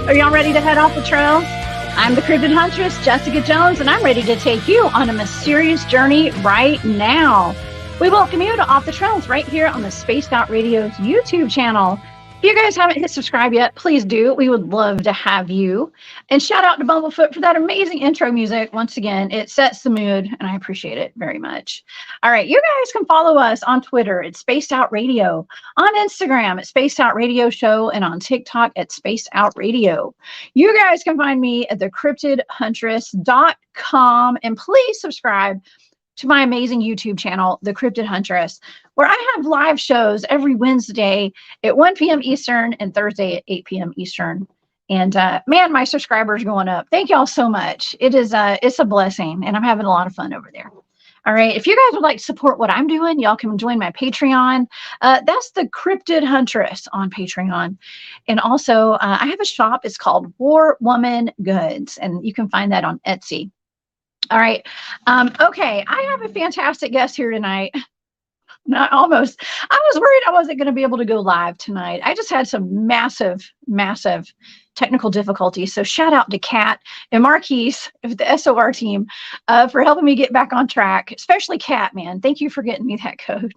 Are y'all ready to head off the trail? I'm the Cryptid Huntress, Jessica Jones, and I'm ready to take you on a mysterious journey right now. We welcome you to Off the Trails right here on the Spaced Out Radio's YouTube channel. If you guys haven't hit subscribe yet, please do. We would love to have you. And shout out to Bumblefoot for that amazing intro music. Once again, it sets the mood, and I appreciate it very much. All right, you guys can follow us on Twitter at Spaced Out Radio, on Instagram at Spaced Out Radio Show, and on TikTok at Spaced Out Radio. You guys can find me at thecryptidhuntress.com, and please subscribe to my amazing YouTube channel, The Cryptid Huntress, where I have live shows every Wednesday at 1 p.m. Eastern and Thursday at 8 p.m. Eastern. And man, my subscribers are going up. Thank y'all so much. It's a blessing, and I'm having a lot of fun over there. All right, if you guys would like to support what I'm doing, y'all can join my Patreon. That's the Cryptid Huntress on Patreon. And also, I have a shop. It's called War Woman Goods, and you can find that on Etsy. All right. Okay. I have a fantastic guest here tonight. Not almost. I was worried I wasn't going to be able to go live tonight. I just had some massive technical difficulties. So shout out to Kat and Marquise of the SOR team for helping me get back on track, especially Kat, man. Thank you for getting me that code.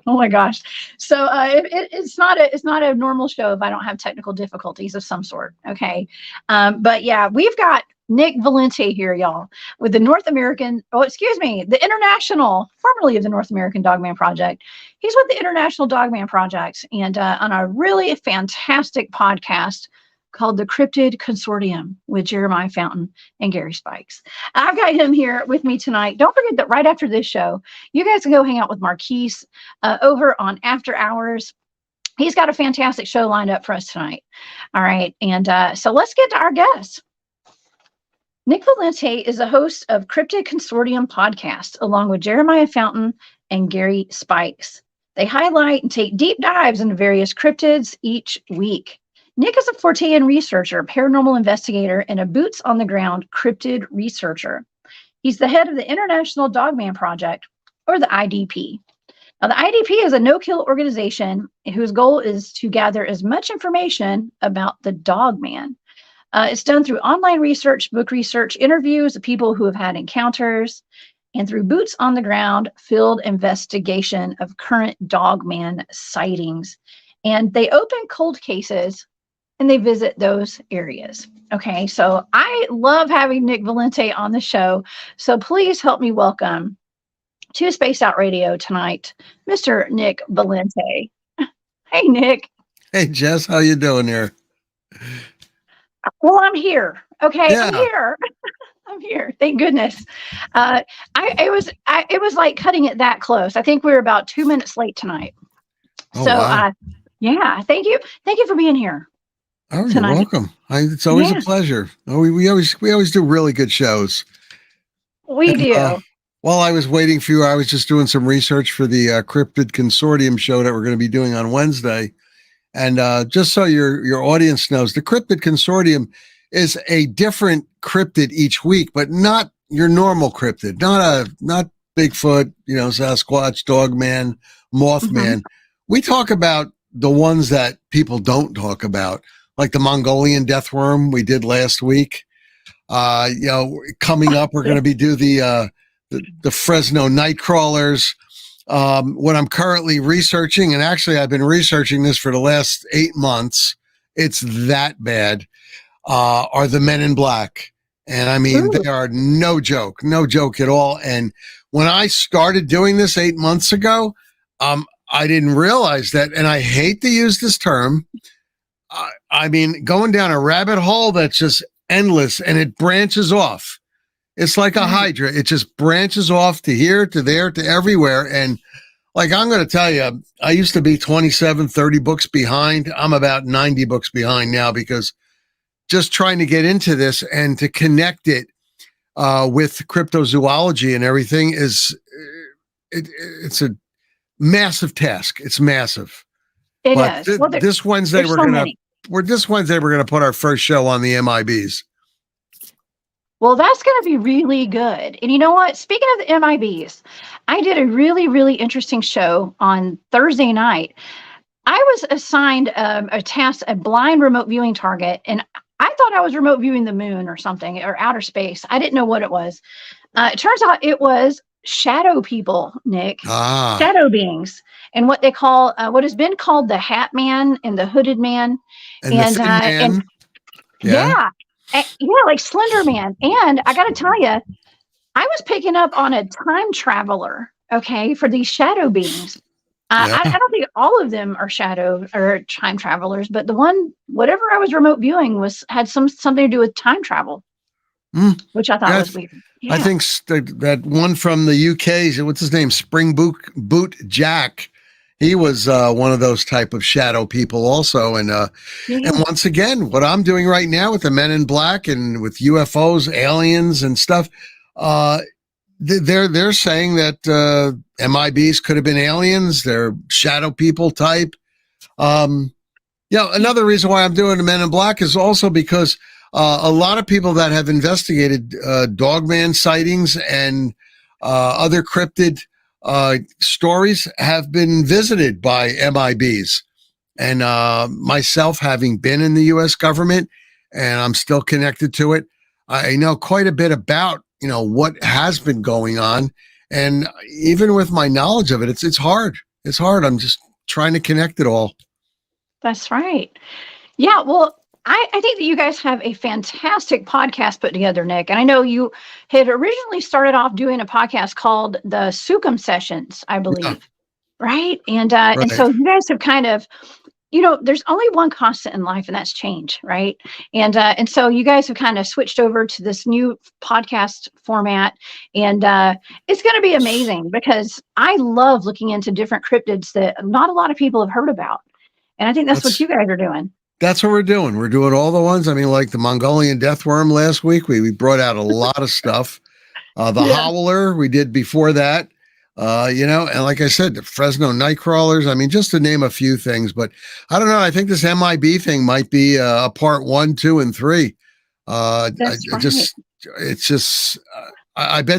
Oh my gosh. So it's not a normal show if I don't have technical difficulties of some sort. Okay. But yeah, we've got Nick Valente here, y'all, with the International, formerly of the North American Dogman Project. He's with the International Dogman Project and on a really fantastic podcast called the Cryptid Consortium with Jerimiah Fountains and Gary Spikes. I've got him here with me tonight. Don't forget that right after this show, you guys can go hang out with Marquise over on After Hours. He's got a fantastic show lined up for us tonight. All right. And so let's get to our guest. Nick Valente is the host of Cryptid Consortium Podcast, along with Jerimiah Fountains and Gary Spikes. They highlight and take deep dives into various cryptids each week. Nick is a Fortean researcher, paranormal investigator, and a boots-on-the-ground cryptid researcher. He's the head of the International Dogman Project, or the IDP. Now, the IDP is a no-kill organization whose goal is to gather as much information about the dogman. It's done through online research, book research, interviews of people who have had encounters, and through boots-on-the-ground field investigation of current dogman sightings. And they open cold cases, and they visit those areas. Okay, so I love having Nick Valente on the show. So please help me welcome to Spaced Out Radio tonight, Mr. Nick Valente. Hey, Nick. Hey, Jess, how you doing here? Well, I'm here. Okay, yeah. I'm here. I'm here. Thank goodness. It was like cutting it that close. I think we were about 2 minutes late tonight. Oh, so, wow. Yeah, thank you. Thank you for being here. Oh, tonight. You're welcome. It's always a pleasure. Oh, we always do really good shows. We do. While I was waiting for you, I was just doing some research for the Cryptid Consortium show that we're going to be doing on Wednesday. And just so your audience knows, the Cryptid Consortium is a different cryptid each week, but not your normal cryptid, not Bigfoot, Sasquatch, Dogman, Mothman. We talk about the ones that people don't talk about, like the Mongolian death worm we did last week. Coming up, we're going to be do the Fresno night crawlers. What I'm currently researching, and actually I've been researching this for the last 8 months, it's that bad, are the Men in Black. And I mean, they are no joke at all. And when I started doing this 8 months ago, I didn't realize that, and I hate to use this term. I mean, going down a rabbit hole that's just endless, and it branches off. It's like a hydra. It just branches off to here, to there, to everywhere. And like, I'm going to tell you, I used to be 27, 30 books behind. I'm about 90 books behind now, because just trying to get into this and to connect it with cryptozoology and everything it's a massive task. It's massive. It is. This Wednesday, we're going to put our first show on the MIBs. Well, that's going to be really good. And you know what? Speaking of the MIBs, I did a really, really interesting show on Thursday night. I was assigned a task, a blind remote viewing target, and I thought I was remote viewing the moon or something, or outer space. I didn't know what it was. It turns out it was shadow people, Nick, shadow beings, and what they call, what has been called the Hat Man and the Hooded Man, and the Thin Man. and yeah, like Slender Man. And I got to tell you, I was picking up on a time traveler, okay, for these shadow beings. I don't think all of them are shadow or time travelers, but the one, whatever I was remote viewing, had something to do with time travel, which I thought was weird. Yeah. I think that one from the UK, what's his name, Spring Boot Jack. He was one of those type of shadow people also. And once again, what I'm doing right now with the Men in Black and with UFOs, aliens and stuff, they're saying that MIBs could have been aliens. They're shadow people type. Another reason why I'm doing the Men in Black is also because a lot of people that have investigated Dogman sightings and other cryptid stories have been visited by MIBs. And myself, having been in the U.S. government, and I'm still connected to it, I know quite a bit about what has been going on. And even with my knowledge of it, it's hard. It's hard. I'm just trying to connect it all. That's right. Yeah. Well, I think that you guys have a fantastic podcast put together, Nick. And I know you had originally started off doing a podcast called the Sukum Sessions, I believe. Right. And so you guys have kind of, there's only one constant in life, and that's change, right? And so you guys have kind of switched over to this new podcast format, and it's going to be amazing because I love looking into different cryptids that not a lot of people have heard about, and I think that's what you guys are doing. That's what we're doing. We're doing all the ones. I mean, like the Mongolian death worm last week, we brought out a lot of stuff. The howler we did before that. And like I said, the Fresno night crawlers, I mean, just to name a few things, but I don't know. I think this MIB thing might be a part 1, 2, and 3. I bet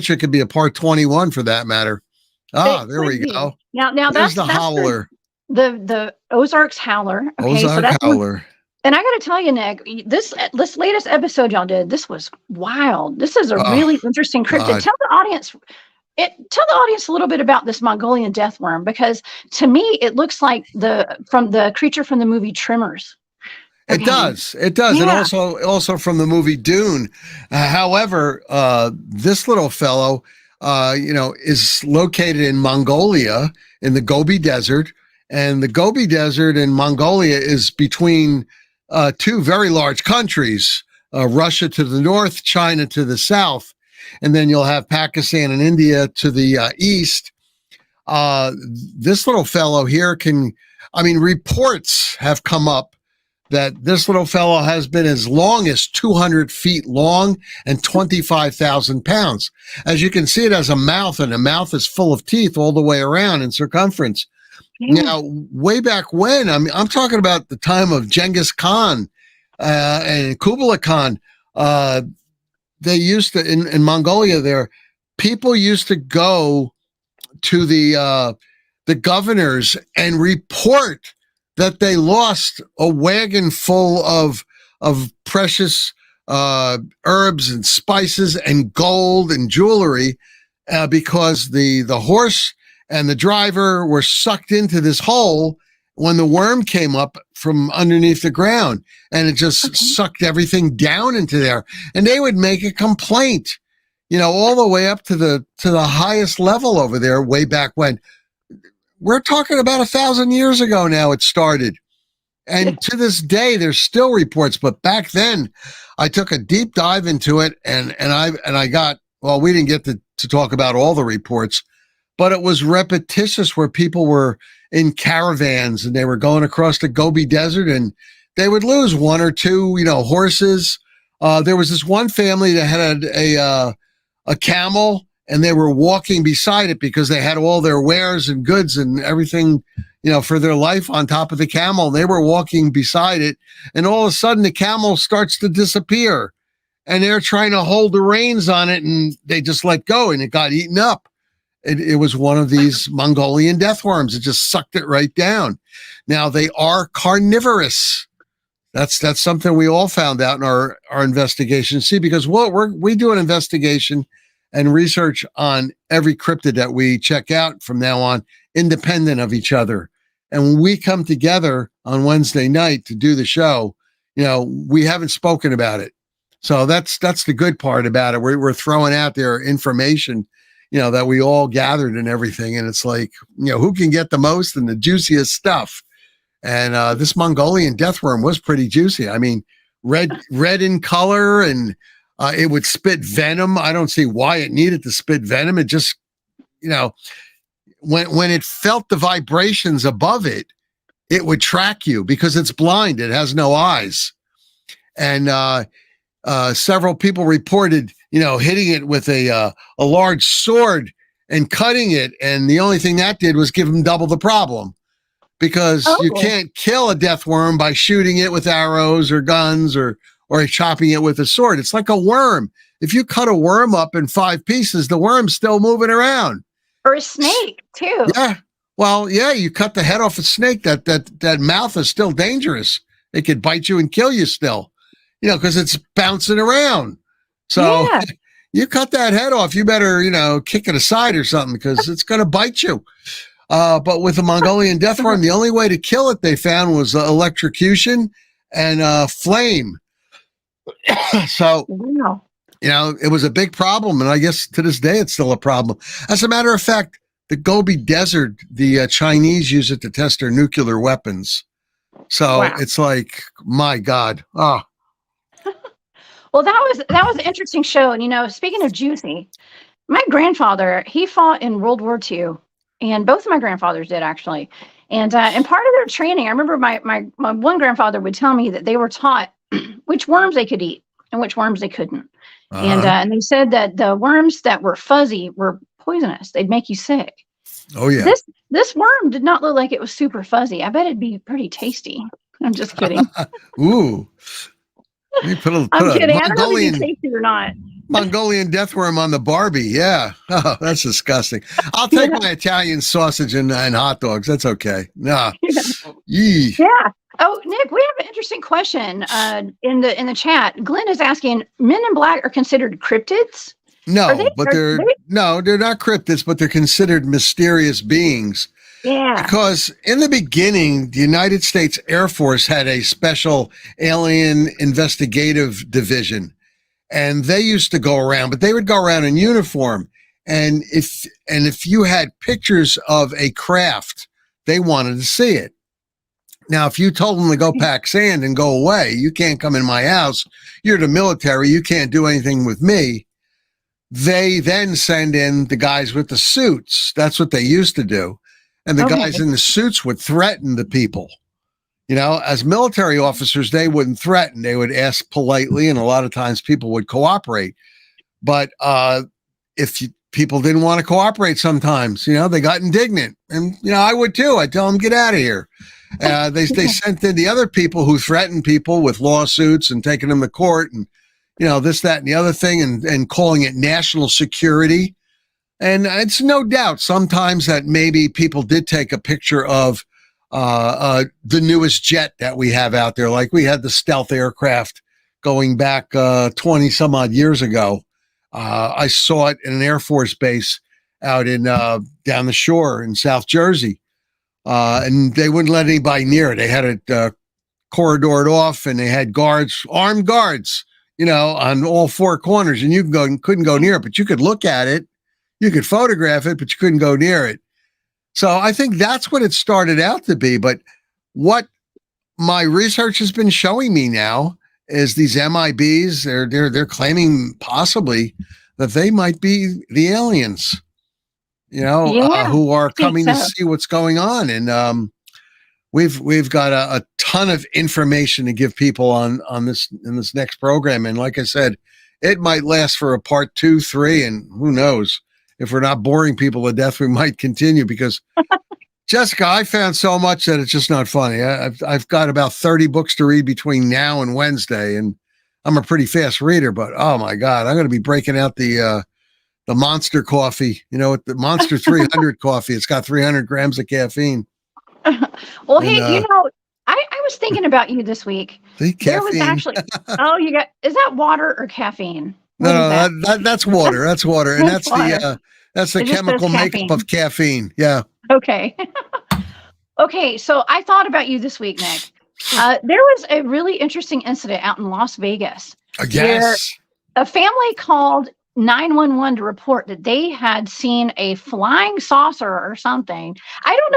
you it could be a part 21 for that matter. There we go. Now that's the howler. The Ozarks howler. Okay, Ozark howler. And I got to tell you, Nick, this latest episode y'all did, this was wild. This is a really interesting cryptid. Tell the audience a little bit about this Mongolian death worm, because to me it looks like the creature from the movie Tremors. Okay. It does, and also from the movie Dune. However, this little fellow, is located in Mongolia in the Gobi Desert, and the Gobi Desert in Mongolia is between two very large countries: Russia to the north, China to the south. And then you'll have Pakistan and India to the east. This little fellow here reports have come up that this little fellow has been as long as 200 feet long and 25,000 pounds. As you can see, it has a mouth, and the mouth is full of teeth all the way around in circumference. Now, way back when, I'm talking about the time of Genghis Khan and Kublai Khan. They used to, in Mongolia there, people used to go to the governors and report that they lost a wagon full of precious herbs and spices and gold and jewelry because the horse and the driver were sucked into this hole when the worm came up from underneath the ground, and it just sucked everything down into there. And they would make a complaint, all the way up to the highest level over there way back when. We're talking about 1,000 years ago now it started. And to this day, there's still reports. But back then, I took a deep dive into it, and I got, well, we didn't get to talk about all the reports, but it was repetitious where people were in caravans and they were going across the Gobi Desert, and they would lose one or two, horses. There was this one family that had a camel, and they were walking beside it because they had all their wares and goods and everything, for their life on top of the camel. They were walking beside it, and all of a sudden the camel starts to disappear, and they're trying to hold the reins on it, and they just let go, and it got eaten up. It was one of these Mongolian death worms. It just sucked it right down. Now, they are carnivorous. That's something we all found out in our investigation. See, because we do an investigation and research on every cryptid that we check out from now on, independent of each other. And when we come together on Wednesday night to do the show, we haven't spoken about it. So that's the good part about it. We're throwing out there information, that we all gathered and everything. And it's like, who can get the most and the juiciest stuff? And this Mongolian deathworm was pretty juicy. I mean, red in color, and it would spit venom. I don't see why it needed to spit venom. It just, when it felt the vibrations above it, it would track you because it's blind. It has no eyes. And several people reported, hitting it with a large sword and cutting it. And the only thing that did was give them double the problem. Because you can't kill a death worm by shooting it with arrows or guns or chopping it with a sword. It's like a worm. If you cut a worm up in 5 pieces, the worm's still moving around. Or a snake too. Yeah. Well, yeah, you cut the head off a snake, that mouth is still dangerous. It could bite you and kill you still, because it's bouncing around. So you cut that head off, you better, kick it aside or something because it's going to bite you. But with the Mongolian deathworm, the only way to kill it, they found, was electrocution and flame. So, wow. It was a big problem. And I guess to this day, it's still a problem. As a matter of fact, the Gobi Desert, the Chinese use it to test their nuclear weapons. So It's like, my God. Oh. Well, that was an interesting show. And, speaking of juicy, my grandfather, he fought in World War II. And both of my grandfathers did, actually. And part of their training, I remember my one grandfather would tell me that they were taught which worms they could eat and which worms they couldn't. And they said that the worms that were fuzzy were poisonous. They'd make you sick. Oh, yeah. This worm did not look like it was super fuzzy. I bet it'd be pretty tasty. I'm just kidding. Ooh. I'm kidding. I don't know if it'd be tasty or not. Mongolian deathworm on the Barbie. Yeah. Oh, that's disgusting. I'll take my Italian sausage and hot dogs. That's okay. Nah. Yeah. Oh, Nick, we have an interesting question in the chat. Glenn is asking, men in black are considered cryptids? No, they're not cryptids, but they're considered mysterious beings. Yeah. Because in the beginning, the United States Air Force had a special alien investigative division. And they used to go around, but they would go around in uniform. And if you had pictures of a craft, they wanted to see it. Now, if you told them to go pack sand and go away, you can't come in my house. You're the military. You can't do anything with me. They then send in the guys with the suits. That's what they used to do. And the guys in the suits would threaten the people. As military officers, they wouldn't threaten. They would ask politely, and a lot of times people would cooperate. But if people didn't want to cooperate sometimes, they got indignant. And, I would too. I'd tell them, get out of here. They sent in the other people who threatened people with lawsuits and taking them to court and, this, that, and the other thing, and calling it national security. And it's no doubt sometimes that maybe people did take a picture of the newest jet that we have out there. Like we had the stealth aircraft going back 20 some odd years ago. I saw it in an Air Force base out in down the shore in South Jersey. And they wouldn't let anybody near it. They had it corridored off, and they had armed guards, on all 4 corners, and you couldn't go near it, but you could look at it. You could photograph it, but you couldn't go near it. So I think that's what it started out to be. But what my research has been showing me now is these MIBs, they're claiming possibly that they might be the aliens, who are coming to see what's going on. And we've got a ton of information to give people on this in this next program. And like I said, it might last for a part 2, 3, and who knows. If we're not boring people to death, we might continue because Jessica, I found so much that it's just not funny. I've got about 30 books to read between now and Wednesday, and I'm a pretty fast reader, but oh my God, I'm going to be breaking out the Monster coffee, the Monster 300 coffee. It's got 300 grams of caffeine. Well, hey, I was thinking about you this week. The There was caffeine. actually, oh, is that water or caffeine? No, What is that? that's water. That's water, and That's water. that's the It just says chemical makeup caffeine. of caffeine. Yeah. Okay. Okay, so I thought about you this week, Nick. There was a really interesting incident out in Las Vegas. Yes. A family called 911 to report that they had seen a flying saucer or something. I don't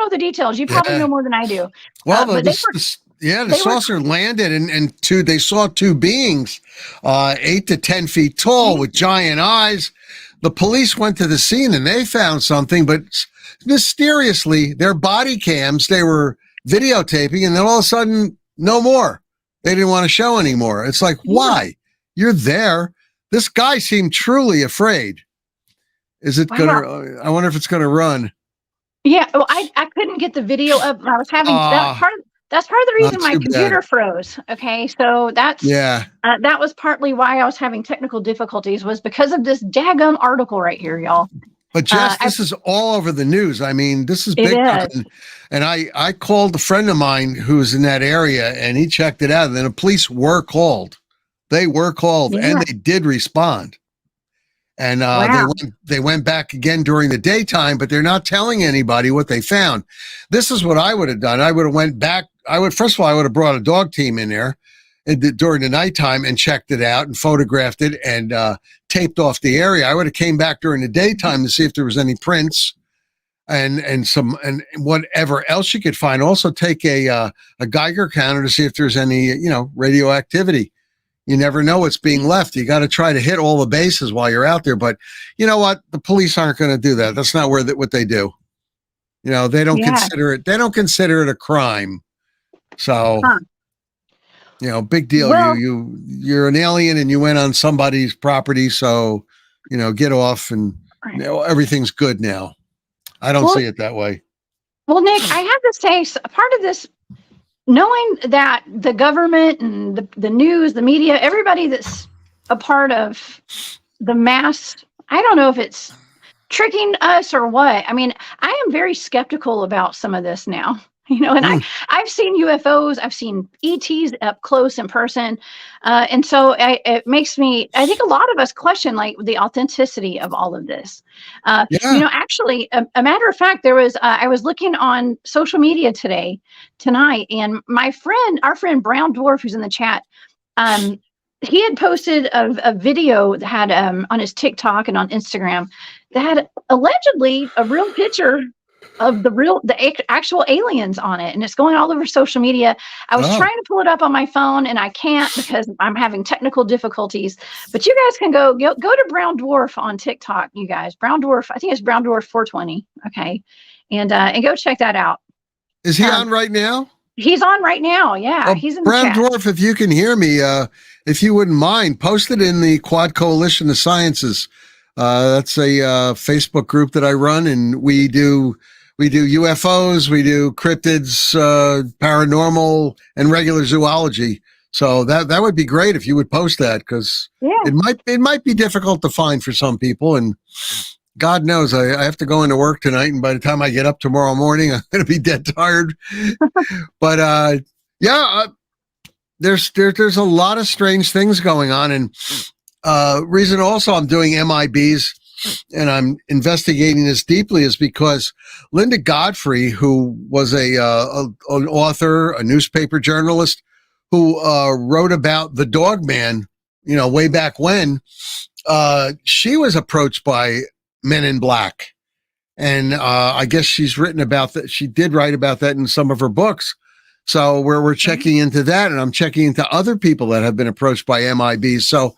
know the details. You probably know more than I do. Well, But the saucer landed, and they saw two beings, 8 to 10 feet tall with giant eyes. The police went to the scene and they found something, but mysteriously, their body cams, they were videotaping, and then all of a sudden, no more. They didn't want to show anymore. It's like, why? You're there. This guy seemed truly afraid. Is it gonna? I wonder if it's gonna run. Yeah. Well, I couldn't get the video up. I was having that's part of the reason my computer froze. Okay, so that was partly why I was having technical difficulties, was because of this daggum article right here, y'all. But Jess, this is all over the news. I mean, this is big. And I called a friend of mine who's in that area, and he checked it out. And then the police were called. They were called, and they did respond. And they went back again during the daytime, but they're not telling anybody what they found. This is what I would have done. I would have went back. First of all, I would have brought a dog team in there during the nighttime and checked it out and photographed it and taped off the area. I would have came back during the daytime to see if there was any prints and whatever else you could find. Also take a Geiger counter to see if there's any, radioactivity. You never know what's being left. You got to try to hit all the bases while you're out there. But you know what? The police aren't going to do that. That's not what they do. They don't consider it. They don't consider it a crime. So, big deal. Well, you're an alien and you went on somebody's property. So, get off and everything's good now. I don't see it that way. Well, Nick, I have to say, part of this, knowing that the government and the news, the media, everybody that's a part of the mass, I don't know if it's tricking us or what. I mean, I am very skeptical about some of this now. And I've seen UFOs, I've seen ETs up close in person. And so it makes me, I think a lot of us question like the authenticity of all of this. Actually, a matter of fact, I was looking on social media tonight, and our friend Brown Dwarf, who's in the chat, he had posted a video that had on his TikTok and on Instagram that had allegedly a real picture of the actual aliens on it, and it's going all over social media. I was trying to pull it up on my phone, and I can't because I'm having technical difficulties. But you guys can go to Brown Dwarf on TikTok. You guys, Brown Dwarf, I think it's Brown Dwarf 420. Okay, and go check that out. Is he on right now? He's on right now. Yeah, he's in the Brown chat. Dwarf. If you can hear me, if you wouldn't mind, post it in the Quad Coalition of Sciences. That's a Facebook group that I run, and we do UFOs, we do cryptids, paranormal, and regular zoology. So that would be great if you would post that, because it might be difficult to find for some people. And God knows I have to go into work tonight, and by the time I get up tomorrow morning, I'm going to be dead tired. But there's a lot of strange things going on, and reason also I'm doing MIBs. And I'm investigating this deeply is because Linda Godfrey, who was an author, a newspaper journalist, who wrote about the Dogman, way back when, she was approached by men in black. And I guess she's written about that. She did write about that in some of her books. So we're checking into that, and I'm checking into other people that have been approached by MIBs. So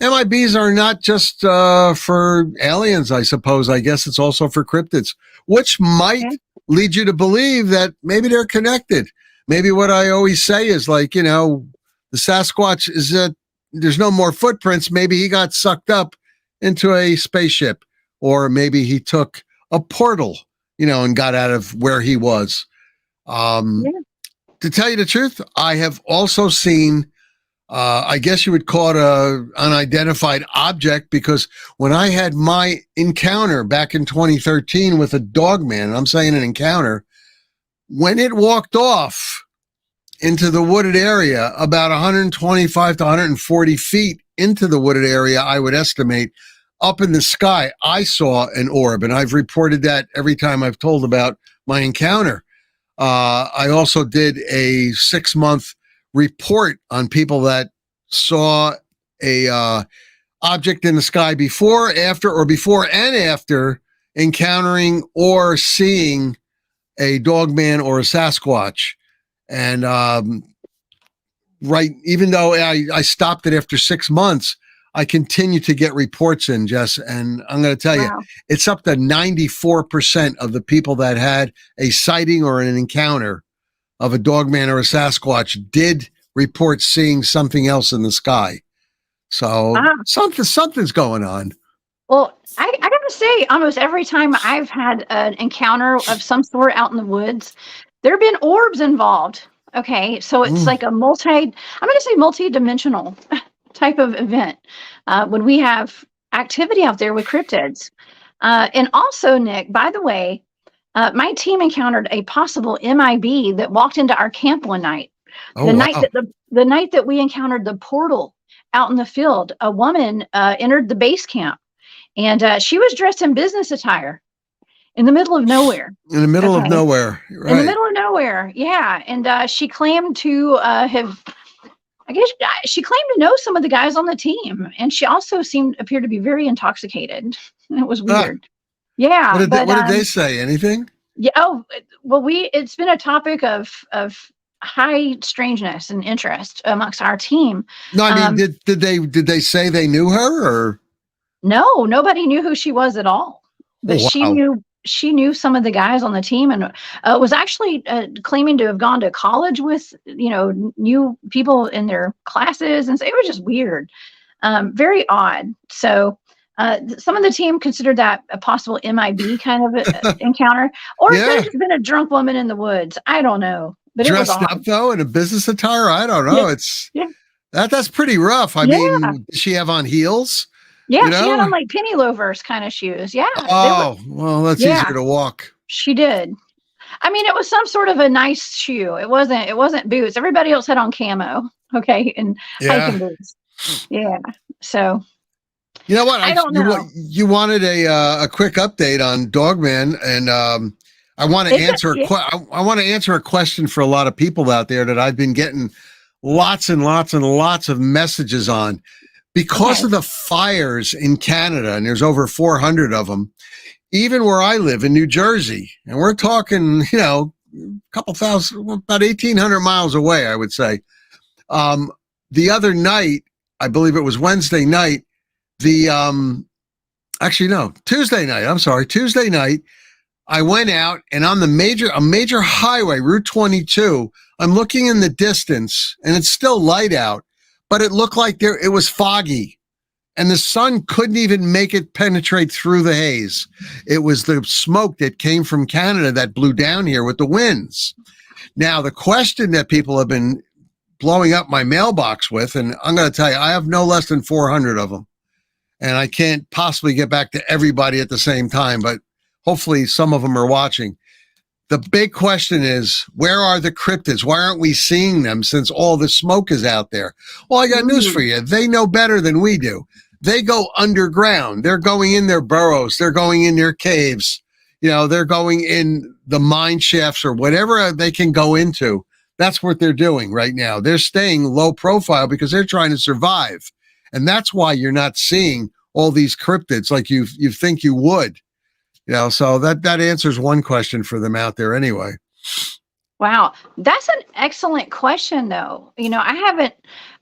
MIBs are not just for aliens, I suppose. I guess it's also for cryptids, which might lead you to believe that maybe they're connected. Maybe what I always say is like, the Sasquatch is that there's no more footprints. Maybe he got sucked up into a spaceship, or maybe he took a portal, and got out of where he was. To tell you the truth, I have also seen I guess you would call it an unidentified object, because when I had my encounter back in 2013 with a Dogman, and I'm saying an encounter, when it walked off, into the wooded area, about 125 to 140 feet into the wooded area, I would estimate, up in the sky, I saw an orb, and I've reported that every time I've told about my encounter. I also did a 6-month report on people that saw a object in the sky before, after, or before and after encountering or seeing a dogman or a Sasquatch. And even though I stopped it after 6 months, I continue to get reports in, Jess, and I'm going to tell you, it's up to 94% of the people that had a sighting or an encounter of a dogman or a Sasquatch did report seeing something else in the sky. So something's going on. Well, I got to say, almost every time I've had an encounter of some sort out in the woods, there have been orbs involved. Okay, so it's like I'm going to say multi-dimensional type of event when we have activity out there with cryptids. And also, Nick, by the way, my team encountered a possible MIB that walked into our camp one night. The night that we encountered the portal out in the field, a woman entered the base camp, and she was dressed in business attire in the middle of nowhere. In the middle of nowhere, right? In the middle of nowhere, yeah. And she claimed to she claimed to know some of the guys on the team, and she also appeared to be very intoxicated. It was weird. Yeah. What did they say? Anything? Yeah. Oh, well, it's been a topic of high strangeness and interest amongst our team. No, I mean, did they say they knew her, or? No, nobody knew who she was at all. But she knew some of the guys on the team, and was actually claiming to have gone to college with, new people in their classes. And so it was just weird, very odd. So some of the team considered that a possible MIB kind of encounter, or it could have just been a drunk woman in the woods. I don't know. But dressed it was up though in a business attire. I don't know. That's pretty rough. I mean, does she have on heels? Yeah, she had on like penny loafers kind of shoes. Yeah. Oh, well, that's easier to walk. She did. I mean, it was some sort of a nice shoe. It wasn't boots. Everybody else had on camo. Okay, and hiking boots. Yeah. So. You know what? I don't know. You wanted a quick update on Dogman, and I want to answer I want to answer a question for a lot of people out there that I've been getting lots and lots and lots of messages on. Because of the fires in Canada, and there's over 400 of them, even where I live in New Jersey, and we're talking, a couple thousand, about 1,800 miles away, I would say. The other night, I believe it was Wednesday night, Tuesday night, I'm sorry, Tuesday night, I went out, and on a major highway, Route 22, I'm looking in the distance, and it's still light out, but it looked like it was foggy, and the sun couldn't even make it penetrate through the haze. It was the smoke that came from Canada that blew down here with the winds. Now, the question that people have been blowing up my mailbox with, and I'm going to tell you, I have no less than 400 of them, and I can't possibly get back to everybody at the same time, but hopefully some of them are watching. The big question is, where are the cryptids? Why aren't we seeing them since all the smoke is out there? Well, I got news for you. They know better than we do. They go underground. They're going in their burrows. They're going in their caves. They're going in the mine shafts or whatever they can go into. That's what they're doing right now. They're staying low profile because they're trying to survive. And that's why you're not seeing all these cryptids like you think you would. So that answers one question for them out there anyway. Wow. That's an excellent question though. I haven't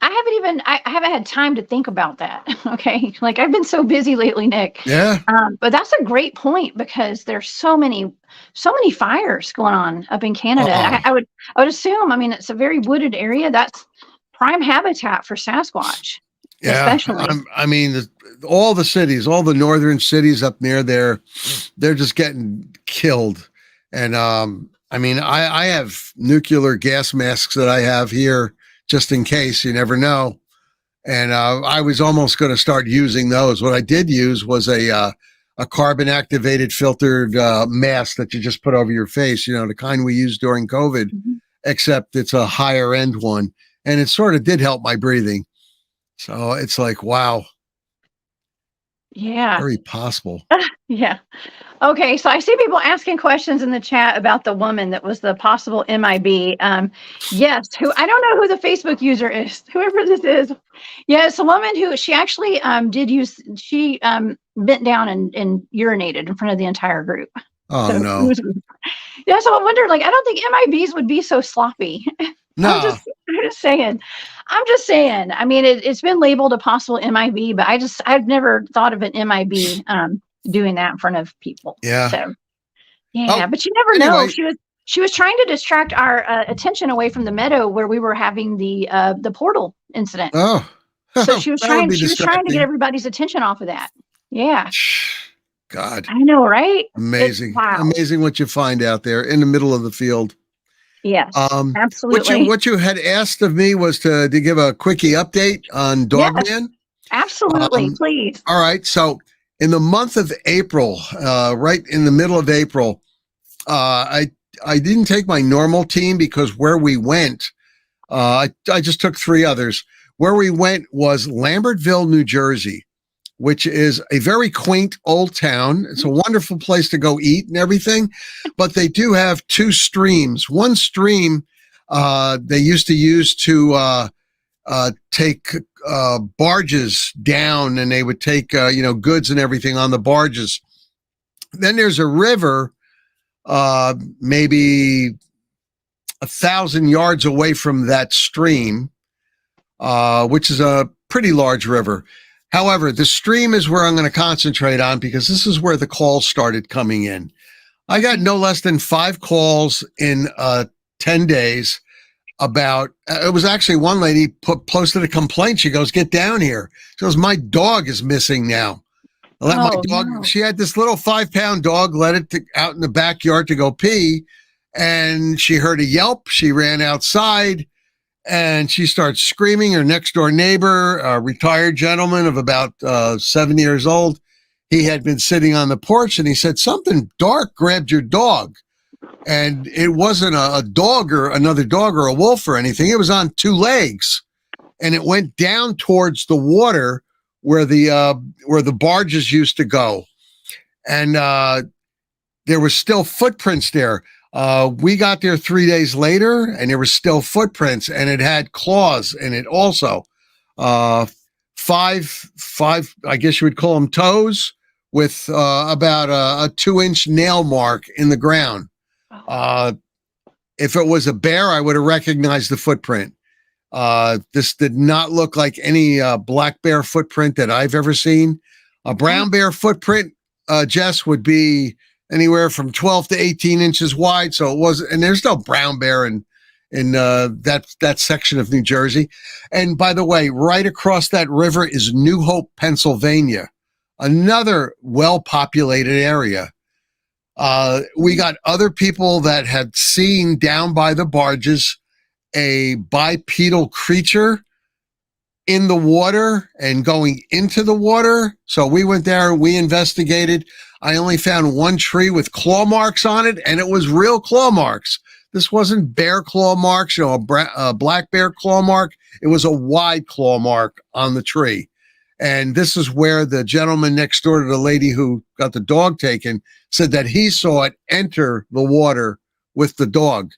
had time to think about that. Okay. Like I've been so busy lately, Nick. Yeah. But that's a great point because there's so many fires going on up in Canada. I would assume, it's a very wooded area. That's prime habitat for Sasquatch. Yeah, especially. All the cities, all the northern cities up near there, they're just getting killed. And I have nuclear gas masks that I have here just in case. You never know. And I was almost going to start using those. What I did use was a carbon activated filtered mask that you just put over your face. The kind we used during COVID. Mm-hmm. except it's a higher end one. And it sort of did help my breathing. So it's like, wow. Yeah. Very possible. Yeah. Okay, so I see people asking questions in the chat about the woman that was the possible MIB. Yes, who I don't know who the Facebook user is, whoever this is. Yeah, it's a woman who she actually bent down and urinated in front of the entire group. Oh, So, no. yeah, so I wonder, like, I don't think MIBs would be so sloppy. No. I'm just saying. I mean, it's been labeled a possible MIB, but I've never thought of an MIB doing that in front of people. Yeah. So, yeah, but you never know. She was trying to distract our attention away from the meadow where we were having the portal incident. Oh. So she was trying to get everybody's attention off of that. Yeah. God. I know, right? Amazing. Wow. Amazing what you find out there in the middle of the field. Yes, absolutely. What you had asked of me was to give a quickie update on Dogman. Yes, absolutely, please. All right. So in the month of April, right in the middle of April, I didn't take my normal team because where we went, I just took 3 others. Where we went was Lambertville, New Jersey, which is a very quaint old town. It's a wonderful place to go eat and everything, but they do have 2 streams. One stream they used to use to take barges down, and they would take goods and everything on the barges. Then there's a river maybe 1,000 yards away from that stream, which is a pretty large river. However, the stream is where I'm going to concentrate on because this is where the calls started coming in. I got no less than 5 calls in 10 days about, it was actually one lady posted a complaint. She goes, "Get down here." She goes, "My dog is missing now." She had this little 5-pound dog, let it out in the backyard to go pee, and she heard a yelp. She ran outside. And she starts screaming. Her next door neighbor, a retired gentleman of about 7 years old, he had been sitting on the porch and he said, "Something dark grabbed your dog." And it wasn't a dog or another dog or a wolf or anything. It was on 2 legs. And it went down towards the water where the barges used to go. And there was still footprints there. We got there 3 days later, and there were still footprints, and it had claws in it also. 5, I guess you would call them toes, with about a 2-inch nail mark in the ground. If it was a bear, I would have recognized the footprint. This did not look like any black bear footprint that I've ever seen. A brown bear footprint, Jess, would be anywhere from 12 to 18 inches wide. So it was, and there's no brown bear in that section of New Jersey. And by the way, right across that river is New Hope, Pennsylvania, another well-populated area. We got other people that had seen down by the barges a bipedal creature in the water and going into the water. So we went there, we investigated. I only found 1 tree with claw marks on it, and it was real claw marks. This wasn't bear claw marks, a black bear claw mark. It was a wide claw mark on the tree. And this is where the gentleman next door to the lady who got the dog taken said that he saw it enter the water with the dog.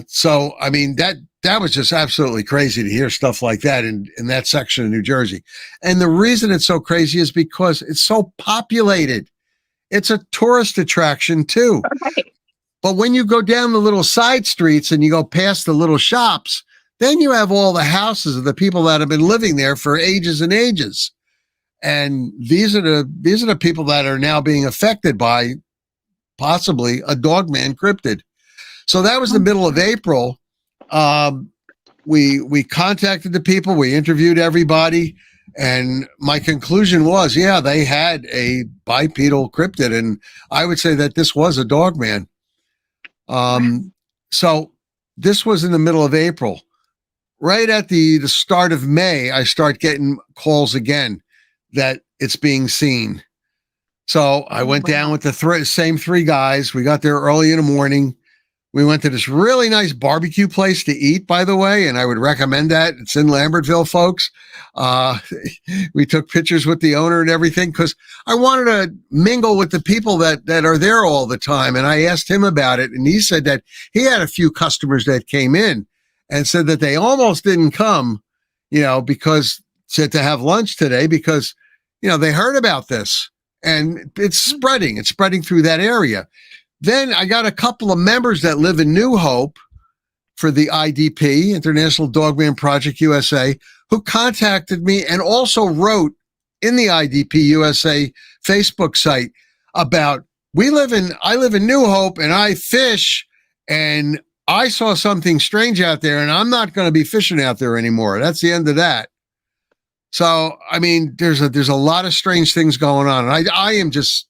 So, I mean, that was just absolutely crazy to hear stuff like that in that section of New Jersey. And the reason it's so crazy is because it's so populated. It's a tourist attraction too. Right. But when you go down the little side streets and you go past the little shops, then you have all the houses of the people that have been living there for ages and ages. And these are the people that are now being affected by possibly a Dogman cryptid. So that was the middle of April. We contacted the people, we interviewed everybody, and my conclusion was, yeah, they had a bipedal cryptid, and I would say that this was a Dogman. So this was in the middle of April. Right at the start of May, I start getting calls again that it's being seen. So I went down with the same 3 guys. We got there early in the morning. We went to this really nice barbecue place to eat, by the way, and I would recommend that. It's in Lambertville, folks. We took pictures with the owner and everything because I wanted to mingle with the people that are there all the time. And I asked him about it, and he said that he had a few customers that came in and said that they almost didn't come, because said to have lunch today because, they heard about this and it's spreading. It's spreading through that area. Then I got a couple of members that live in New Hope for the IDP, International Dogman Project USA, who contacted me and also wrote in the IDP USA Facebook site about I live in New Hope and I fish and I saw something strange out there and I'm not going to be fishing out there anymore. That's the end of that. So, I mean, there's a lot of strange things going on. And I am just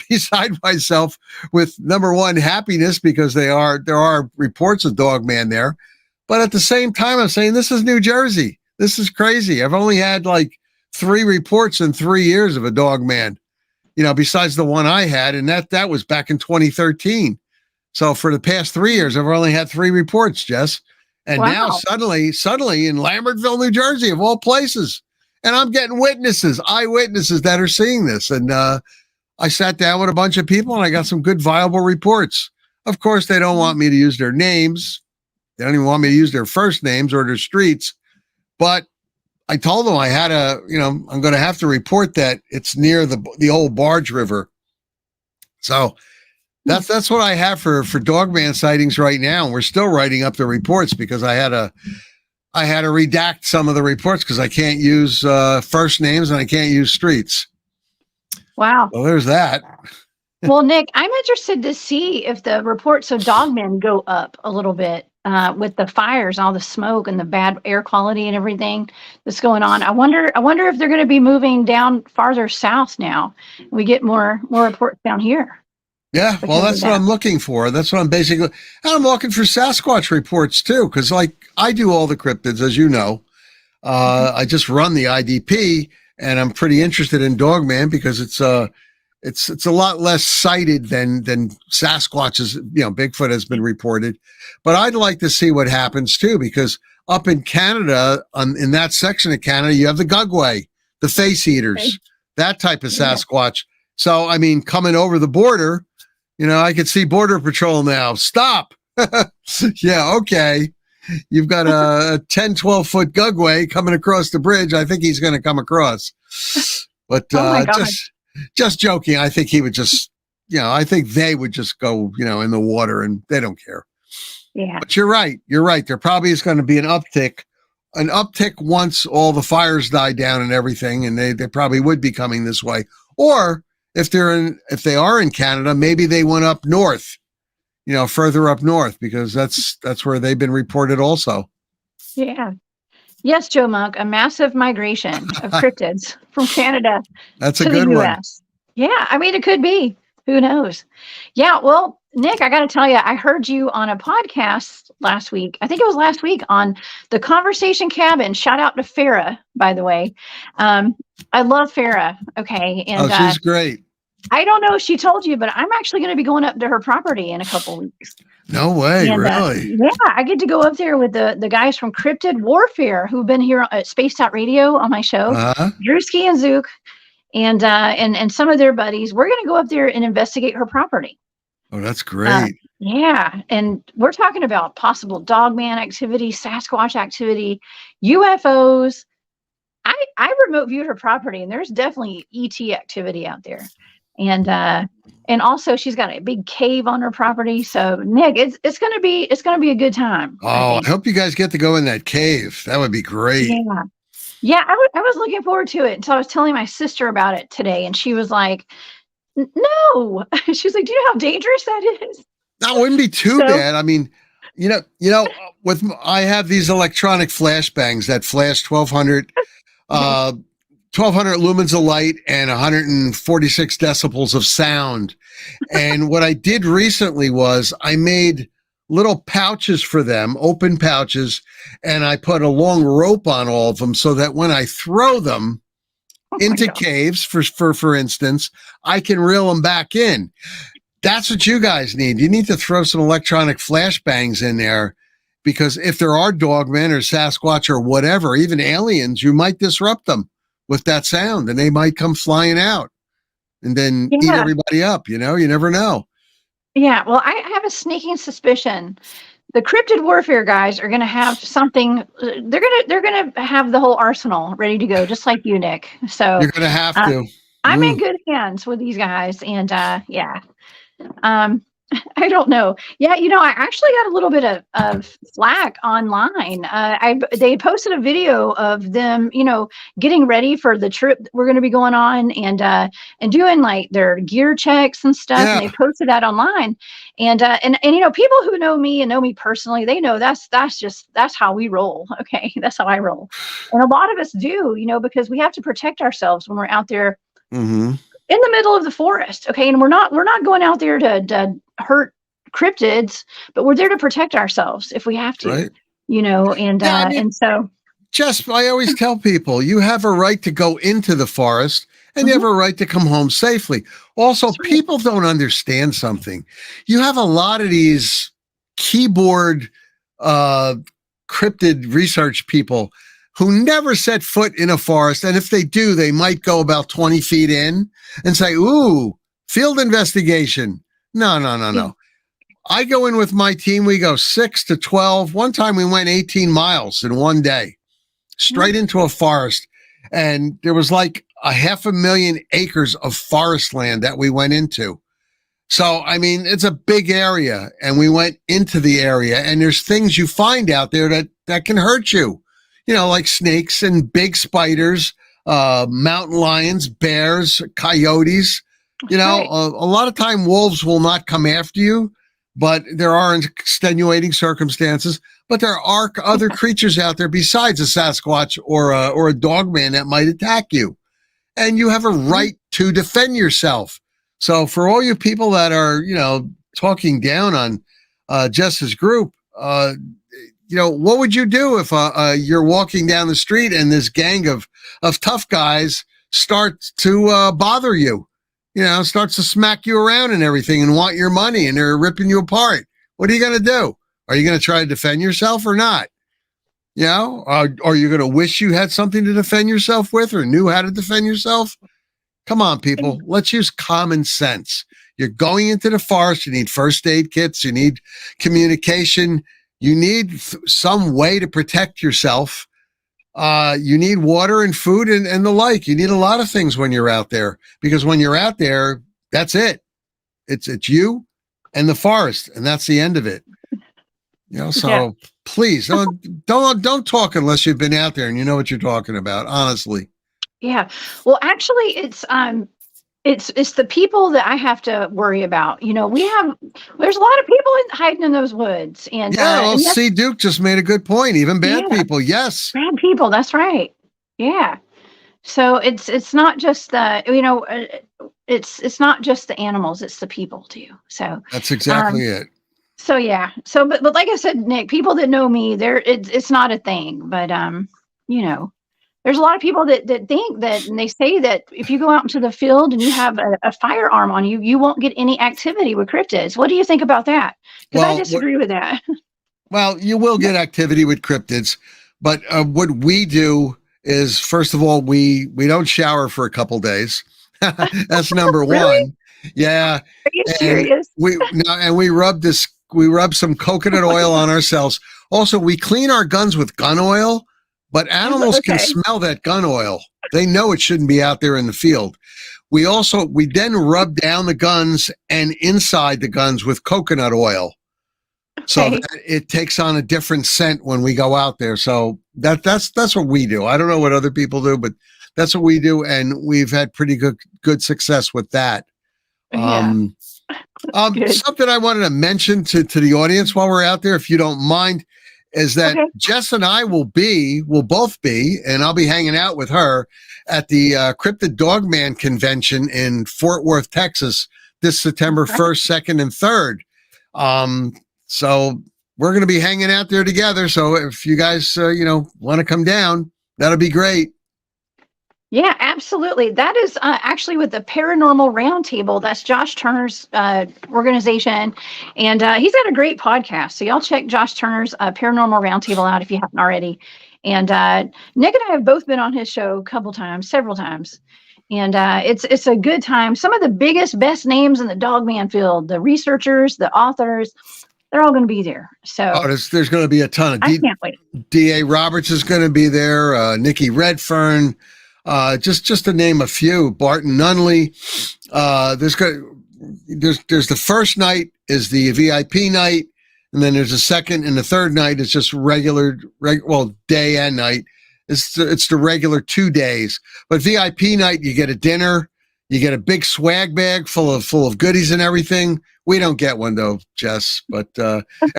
beside myself with, number one, happiness because there are reports of Dogman there. But at the same time, I'm saying this is New Jersey. This is crazy. I've only had like 3 reports in 3 years of a Dogman, besides the one I had. And that was back in 2013. So for the past 3 years, I've only had 3 reports, Jess. And now suddenly in Lambertville, New Jersey, of all places, and I'm getting eyewitnesses that are seeing this. And I sat down with a bunch of people and I got some good viable reports. Of course, they don't want me to use their names. They don't even want me to use their first names or their streets. But I told them I had I'm going to have to report that it's near the old Barge River. So that's what I have for Dogman sightings right now. And we're still writing up the reports because I had to redact some of the reports because I can't use first names and I can't use streets. Wow. Well, there's that. Well, Nick, I'm interested to see if the reports of Dogmen go up a little bit with the fires, all the smoke and the bad air quality and everything that's going on. I wonder if they're going to be moving down farther south now. We get more reports down here. Yeah, well, that's what I'm looking for. That's what I'm basically, and I'm looking for Sasquatch reports too, because like I do all the cryptids, as you know. I just run the IDP, and I'm pretty interested in Dogman because it's a lot less cited than Sasquatch's. Bigfoot has been reported, but I'd like to see what happens too, because up in Canada, in that section of Canada, you have the Gugway, the face eaters, that type of Sasquatch. So I mean, coming over the border. I could see Border Patrol now. Stop. Yeah, okay. You've got a 10, 12-foot Gugway coming across the bridge. I think he's going to come across. But just joking. I think he would just, I think they would just go, in the water and they don't care. Yeah. But you're right. There probably is going to be an uptick once all the fires die down and everything, and they probably would be coming this way. Or if they are in Canada, maybe they went up north, further up north, because that's where they've been reported also. Yeah. Yes, Joe Monk, a massive migration of cryptids from Canada that's to a good the one. US. Yeah, I mean, it could be. Who knows? Yeah, well, Nick, I got to tell you, I heard you on a podcast last week. I think it was last week on the Conversation Cabin. Shout out to Farah, by the way. I love Farah. Okay. And she's great. I don't know if she told you, but I'm actually going to be going up to her property in a couple weeks. No way, And, really? yeah, I get to go up there with the guys from Cryptid Warfare who've been here at Spaced Out Radio on my show, Drewski and Zook, and some of their buddies. We're going to go up there and investigate her property. Oh, that's great. Yeah, and we're talking about possible Dogman activity, Sasquatch activity, UFOs. I remote viewed her property, and there's definitely ET activity out there. And also she's got a big cave on her property. So Nick, it's gonna be a good time. Oh, I hope you guys get to go in that cave. That would be great. Yeah. I was looking forward to it. And so I was telling my sister about it today, and she was like, "No." She's like, "Do you know how dangerous that is?" That wouldn't be too bad. I mean, I have these electronic flashbangs that flash 1200 lumens of light and 146 decibels of sound. And what I did recently was I made little pouches for them, open pouches, and I put a long rope on all of them so that when I throw them into caves, for instance, I can reel them back in. That's what you guys need. You need to throw some electronic flashbangs in there, because if there are dogmen or Sasquatch or whatever, even aliens, you might disrupt them with that sound and they might come flying out and then eat Yeah. everybody up. You never know. Yeah. Well, I have a sneaking suspicion the cryptid warfare guys are going to have something. They're going to have the whole arsenal ready to go, just like you, Nick. So You're going to have to. I'm in good hands with these guys, and yeah. I don't know. Yeah, I actually got a little bit of flack online. They posted a video of them, getting ready for the trip that we're going to be going on, and doing like their gear checks and stuff. Yeah. And they posted that online, and people who know me and know me personally, they know that's how we roll. Okay, that's how I roll, and a lot of us do, because we have to protect ourselves when we're out there. Mm-hmm. In the middle of the forest, okay, and we're not going out there to hurt cryptids, but we're there to protect ourselves if we have to, right. And so. Just, I always tell people, you have a right to go into the forest, and you have a right to come home safely. Also, people don't understand something. You have a lot of these keyboard cryptid research people who never set foot in a forest. And if they do, they might go about 20 feet in and say, ooh, field investigation. No. I go in with my team. We go 6 to 12. One time we went 18 miles in one day, straight into a forest. And there was like 500,000 acres of forest land that we went into. So, I mean, it's a big area, and we went into the area, and there's things you find out there that can hurt you. Like snakes and big spiders, mountain lions, bears, coyotes. A lot of time wolves will not come after you, but there are extenuating circumstances. But there are other creatures out there besides a Sasquatch or a dogman that might attack you. And you have a right to defend yourself. So for all you people that are, talking down on Jess's group, what would you do if you're walking down the street and this gang of tough guys starts to bother you, starts to smack you around and everything and want your money and they're ripping you apart? What are you going to do? Are you going to try to defend yourself or not? Are you going to wish you had something to defend yourself with or knew how to defend yourself? Come on, people. Let's use common sense. You're going into the forest. You need first aid kits. You need communication. You need some way to protect yourself. You need water and food and the like. You need a lot of things when you're out there, because when you're out there, that's it. It's you and the forest, and that's the end of it. So please don't talk unless you've been out there and you know what you're talking about. Honestly. Yeah. Well, actually, it's the people that I have to worry about. There's a lot of people hiding in those woods, and C. Duke just made a good point. Even bad people, yes, bad people. That's right. Yeah. So it's not just it's not just the animals; it's the people too. So that's exactly it. So yeah. So but like I said, Nick, people that know me, it's not a thing. But there's a lot of people that think that, and they say that if you go out into the field and you have a firearm on you, you won't get any activity with cryptids. What do you think about that? Because I disagree with that. Well, you will get activity with cryptids, but what we do is, first of all, we don't shower for a couple days. That's number Really? one. Yeah. Are you serious? We rub some coconut oil on ourselves. Also, we clean our guns with gun oil. But animals can smell that gun oil. They know it shouldn't be out there in the field. We then rub down the guns and inside the guns with coconut oil. So that it takes on a different scent when we go out there. So that's what we do. I don't know what other people do, but that's what we do. And we've had pretty good success with that. Something I wanted to mention to the audience while we're out there, if you don't mind, is that Jess and I will both be, and I'll be hanging out with her at the Cryptid Dogman convention in Fort Worth, Texas, this September 1st, 2nd, and 3rd. So we're going to be hanging out there together. So if you guys, want to come down, that'll be great. Yeah, absolutely. That is actually with the Paranormal Roundtable. That's Josh Turner's organization. And he's got a great podcast. So y'all check Josh Turner's Paranormal Roundtable out if you haven't already. And Nick and I have both been on his show a couple times, several times. And it's a good time. Some of the biggest, best names in the dogman field, the researchers, the authors, they're all going to be there. So there's going to be a ton of I can't wait. D.A. Roberts is going to be there. Nikki Redfern. Just to name a few, Barton Nunley. There's the first night is the VIP night, and then there's a second and the third night is just regular day and night. It's the regular 2 days. But VIP night, you get a dinner, you get a big swag bag full of goodies and everything. We don't get one though, Jess, but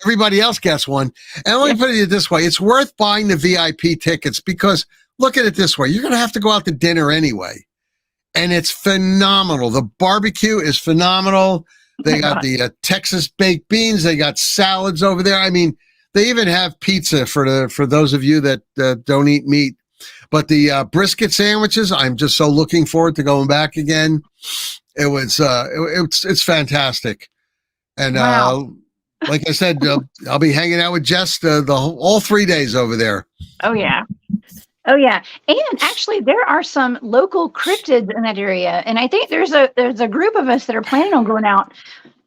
everybody else gets one. And let me put it this way: it's worth buying the VIP tickets because. Look at it this way. You're going to have to go out to dinner anyway. And it's phenomenal. The barbecue is phenomenal. They got the Texas baked beans. They got salads over there. I mean, they even have pizza for those of you that don't eat meat. But the brisket sandwiches, I'm just so looking forward to going back again. It's fantastic. And wow. Like I said, I'll be hanging out with Jess all 3 days over there. Oh, yeah. Oh yeah, and actually, there are some local cryptids in that area, and I think there's a group of us that are planning on going out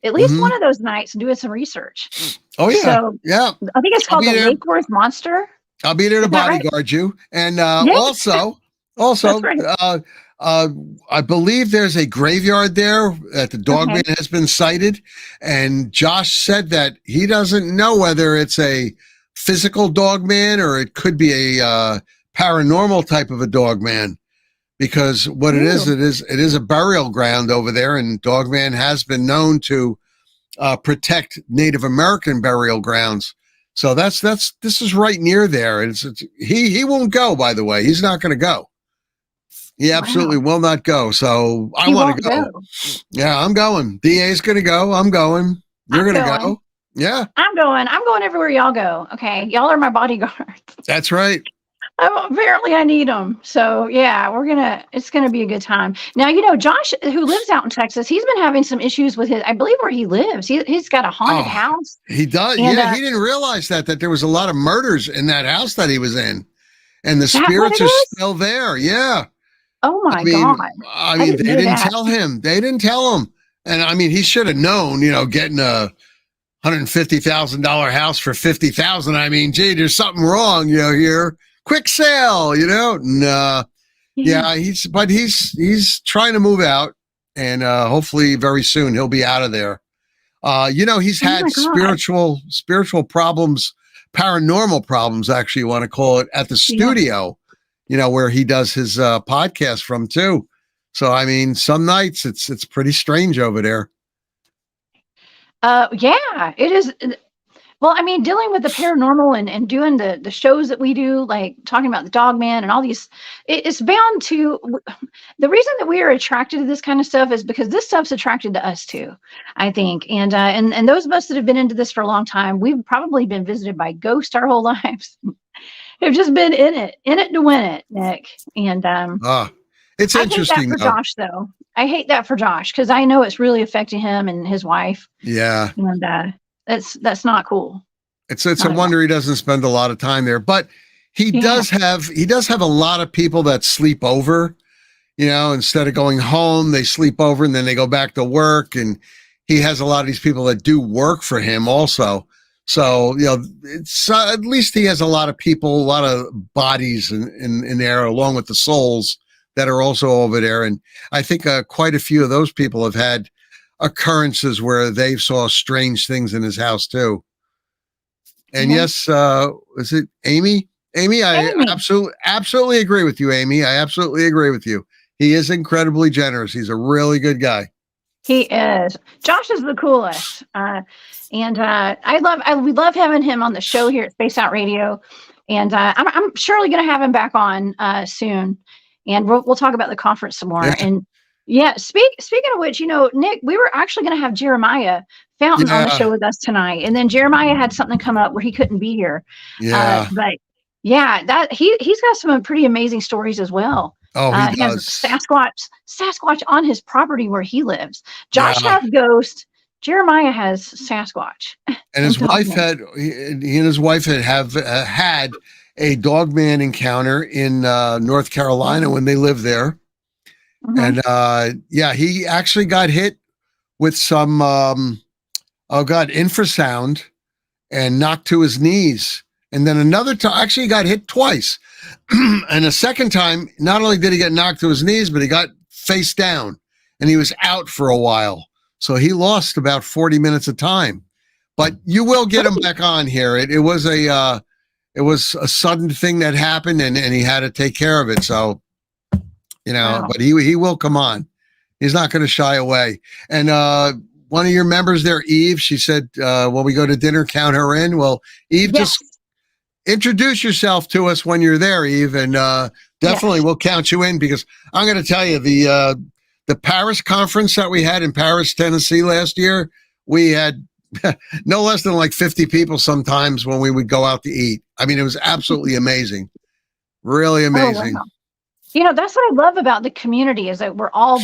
at least one of those nights and doing some research. Oh yeah, so, yeah. I think it's called the Lake Forest Monster. I'll be there to bodyguard you, and also, right. I believe there's a graveyard there that the Dogman has been sighted, and Josh said that he doesn't know whether it's a physical Dogman or it could be a paranormal type of a Dogman, because what it is a burial ground over there, and Dogman has been known to protect Native American burial grounds. So this is right near there. He won't go, by the way. He's not going to go. He absolutely will not go. So I want to go. Yeah, I'm going. DA's going to go. I'm going. You're going to go. Yeah. I'm going everywhere y'all go. Okay. Y'all are my bodyguards. That's right. Apparently I need them. So yeah, it's going to be a good time. Now, Josh, who lives out in Texas, he's been having some issues with I believe where he lives. He's got a haunted house. He does. And, he didn't realize that there was a lot of murders in that house that he was in, and the spirits are still there. Yeah. Oh my God. I mean, they didn't tell him. They didn't tell him. And I mean, he should have known, getting a $150,000 house for $50,000. I mean, gee, there's something wrong, here. Quick sale, Nah. Yeah, he's trying to move out, and hopefully very soon he'll be out of there. He's had spiritual problems, paranormal problems, actually, you want to call it, at the studio, where he does his podcast from too. So I mean, some nights it's pretty strange over there. Yeah, it is. Well, I mean, dealing with the paranormal and doing the shows that we do, like talking about the Dogman and all these, it's bound to, the reason that we are attracted to this kind of stuff is because this stuff's attracted to us too, I think. And those of us that have been into this for a long time, we've probably been visited by ghosts our whole lives. We've just been in it to win it, Nick. And it's interesting. I hate that for Josh, though. I hate that for Josh because I know it's really affecting him and his wife. Yeah. And that's not cool. It's a wonder he doesn't spend a lot of time there, but he does have a lot of people that sleep over, instead of going home, they sleep over and then they go back to work. And he has a lot of these people that do work for him also. So, it's at least he has a lot of people, a lot of bodies in there, along with the souls that are also over there. And I think quite a few of those people have had occurrences where they saw strange things in his house too. And yes, is it Amy? Amy, I absolutely agree with you, Amy. I absolutely agree with you. He is incredibly generous. He's a really good guy. He is. Josh is the coolest. We love having him on the show here at Space Out Radio. And I'm surely going to have him back on soon. And we'll talk about the conference some more. And yeah, speaking of which, Nick, we were actually going to have Jerimiah Fountains on the show with us tonight. And then Jerimiah had something come up where he couldn't be here. Yeah. But yeah, that he's got some pretty amazing stories as well. Oh, he He has does. Sasquatch on his property where he lives. Josh Yeah. has ghost. Jeremiah has Sasquatch. And his wife he and his wife had a dogman encounter in North Carolina when they lived there. Mm-hmm. And he actually got hit with some infrasound and knocked to his knees. And then another time, actually he got hit twice. And a second time, not only did he get knocked to his knees, but he got face down and he was out for a while. So he lost about 40 minutes of time. But you will get him back on here. It was a sudden thing that happened, and he had to take care of it. So, wow. But he will come on. He's not going to shy away. And one of your members there, Eve, she said, when we go to dinner, count her in. Well, Eve, just introduce yourself to us when you're there, Eve, and definitely we'll count you in, because I'm going to tell you, the Paris conference that we had in Paris, Tennessee last year, we had no less than like 50 people sometimes when we would go out to eat. I mean, it was absolutely amazing. Really amazing. Oh, wow. That's what I love about the community, is that we're all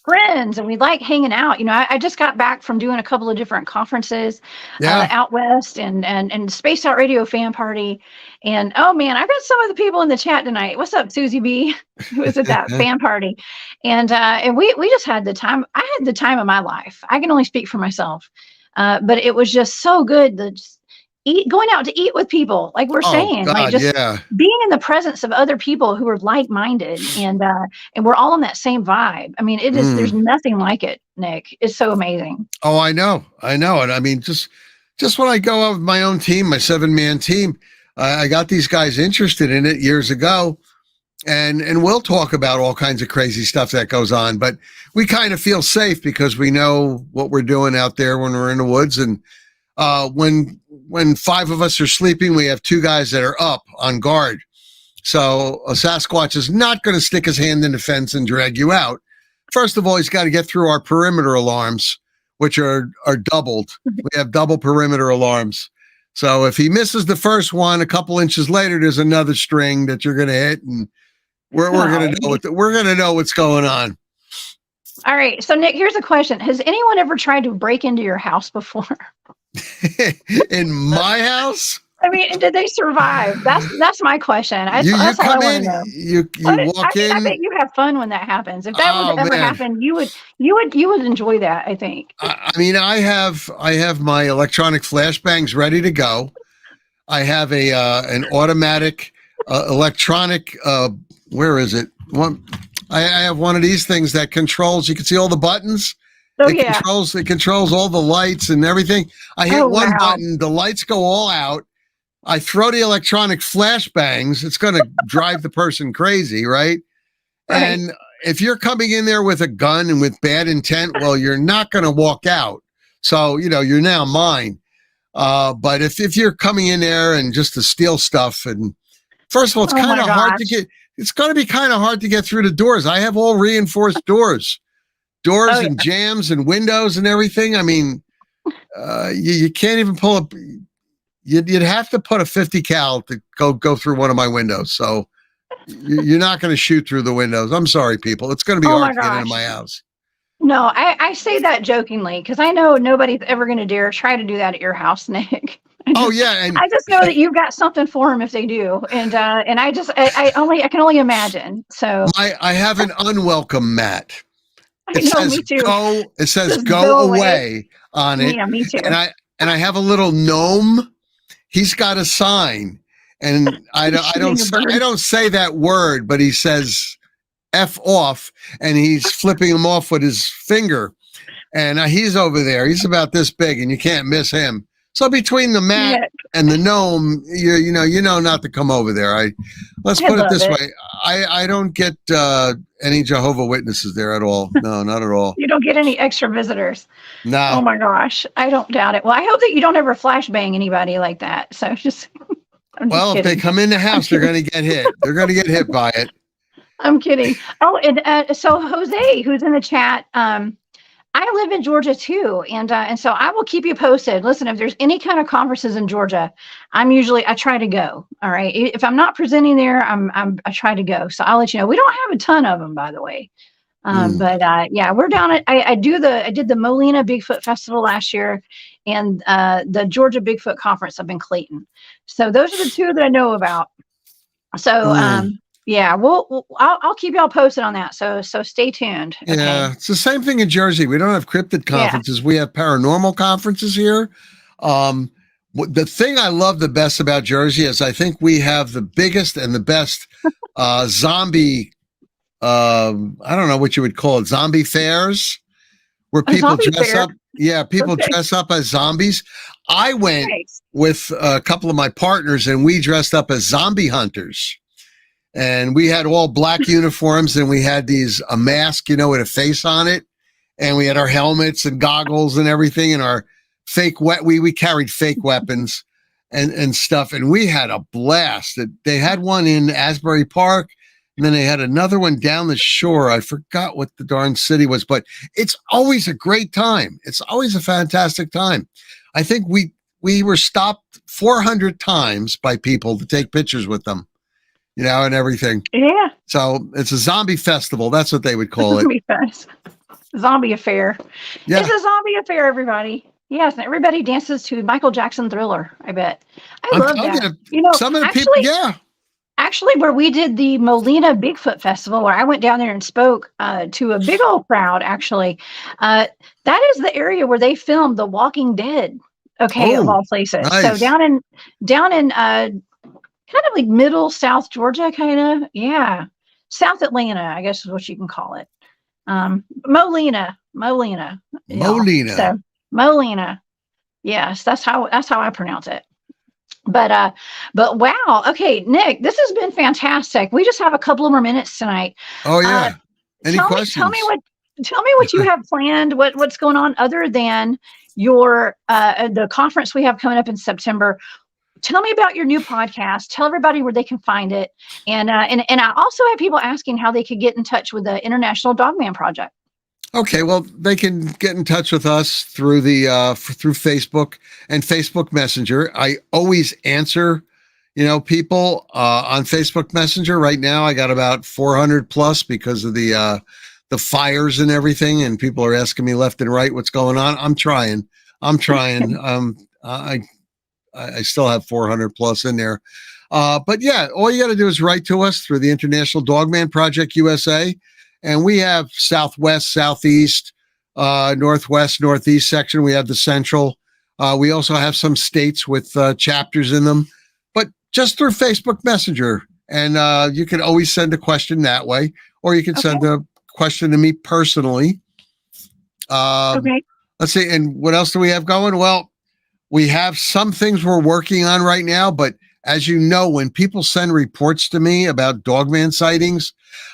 friends and we like hanging out. I just got back from doing a couple of different conferences out west and Space Out Radio fan party. And oh man, I got some of the people in the chat tonight. What's up, Susie B? Who was at that fan party? And we just had the time. I had the time of my life. I can only speak for myself. But it was just so good going out to eat with people, like we're saying, God, being in the presence of other people who are like-minded, and we're all on that same vibe. I mean, it is, there's nothing like it, Nick. It's so amazing. Oh, I know. And I mean, just when I go out with my own team, my 7-man team, I got these guys interested in it years ago, and we'll talk about all kinds of crazy stuff that goes on, but we kind of feel safe because we know what we're doing out there when we're in the woods. And when 5 of us are sleeping, we have 2 guys that are up on guard. So a Sasquatch is not going to stick his hand in the fence and drag you out. First of all, he's got to get through our perimeter alarms, which are doubled. We have double perimeter alarms. So if he misses the first one, a couple inches later, there's another string that you're going to hit, and we're going to know what's going on. All right. So Nick, here's a question. Has anyone ever tried to break into your house before? In my house? I mean, did they survive? That's my question. That's you all come I want in, to know. you walk in. I bet you have fun when that happens. If that would ever happen, you would enjoy that, I think. I mean, I have my electronic flashbangs ready to go. I have an automatic electronic. Where is it? I have one of these things that controls. You can see all the buttons. It controls all the lights and everything. I hit one button, the lights go all out. I throw the electronic flashbangs. It's going to drive the person crazy, right? And if you're coming in there with a gun and with bad intent, well, you're not going to walk out. So, you're now mine. But if you're coming in there and just to steal stuff, and first of all, it's kind of hard to get. It's going to be kind of hard to get through the doors. I have all reinforced doors and jams and windows and everything. I mean, you can't even pull up. You'd have to put a 50 cal to go through one of my windows. So you're not going to shoot through the windows. I'm sorry, people. It's going to be hard to get into my house. No, I say that jokingly because I know nobody's ever going to dare try to do that at your house, Nick. And I just know that you've got something for them if they do, and I can only imagine. So I have an unwelcome mat. Me too. It says go away on it. Yeah, me too. And I have a little gnome. He's got a sign, and I don't say that word, but he says F off, and he's flipping him off with his finger. And he's over there. He's about this big, and you can't miss him. So between the mat and the gnome, you know not to come over there. Let's put it this way. I don't get any Jehovah Witnesses there at all. No, not at all. You don't get any extra visitors. No. Oh my gosh. I don't doubt it. Well, I hope that you don't ever flashbang anybody like that. So just if they come in the house, they're going to get hit. They're going to get hit by it. I'm kidding. Oh, and so Jose, who's in the chat, I live in Georgia too, and so I will keep you posted. Listen, if there's any kind of conferences in Georgia, I try to go. All right, if I'm not presenting there, I try to go. So I'll let you know. We don't have a ton of them, by the way, but yeah, we're down at. I did the Molina Bigfoot Festival last year, and the Georgia Bigfoot Conference up in Clayton. So those are the two that I know about. So yeah, I'll keep y'all posted on that. So stay tuned. Okay? Yeah, it's the same thing in Jersey. We don't have cryptid conferences. We have paranormal conferences here. The thing I love the best about Jersey is I think we have the biggest and the best zombie. I don't know what you would call it, zombie fairs, where people dress up. Yeah, people dress up as zombies. I went with a couple of my partners, and we dressed up as zombie hunters. And we had all black uniforms, and we had a mask, with a face on it. And we had our helmets and goggles and everything, and our we carried fake weapons and stuff. And we had a blast. They had one in Asbury Park, and then they had another one down the shore. I forgot what the darn city was, but it's always a great time. It's always a fantastic time. I think we were stopped 400 times by people to take pictures with them. And everything. Yeah. So it's a zombie festival. That's what they would call it. Zombie affair. Yeah. It's a zombie affair, everybody. Yes, and everybody dances to Michael Jackson Thriller, I bet. I love that. Some of the people, yeah. Actually, where we did the Molina Bigfoot Festival, where I went down there and spoke to a big old crowd, actually, that is the area where they filmed The Walking Dead, of all places. Nice. So down in kind of like middle South Georgia, yeah, South Atlanta, I guess is what you can call it. Molina. So Molina, yes, that's how I pronounce it. But wow, okay, Nick, this has been fantastic. We just have a couple of more minutes tonight. Oh yeah. Any questions? Tell me what you have planned. What's going on other than your the conference we have coming up in September. Tell me about your new podcast. Tell everybody where they can find it. And I also have people asking how they could get in touch with the International Dogman Project. Okay, well, they can get in touch with us through through Facebook and Facebook Messenger. I always answer, people on Facebook Messenger. Right now, I got about 400 plus because of the fires and everything, and people are asking me left and right what's going on. I'm trying. I still have 400 plus in there. But yeah, all you got to do is write to us through the International Dogman Project USA. And we have Southwest, Southeast, Northwest, Northeast section. We have the Central. We also have some states with chapters in them, but just through Facebook Messenger. And you can always send a question that way, or you can send a question to me personally. Let's see. And what else do we have going? Well, we have some things we're working on right now, but as you know, when people send reports to me about Dogman sightings,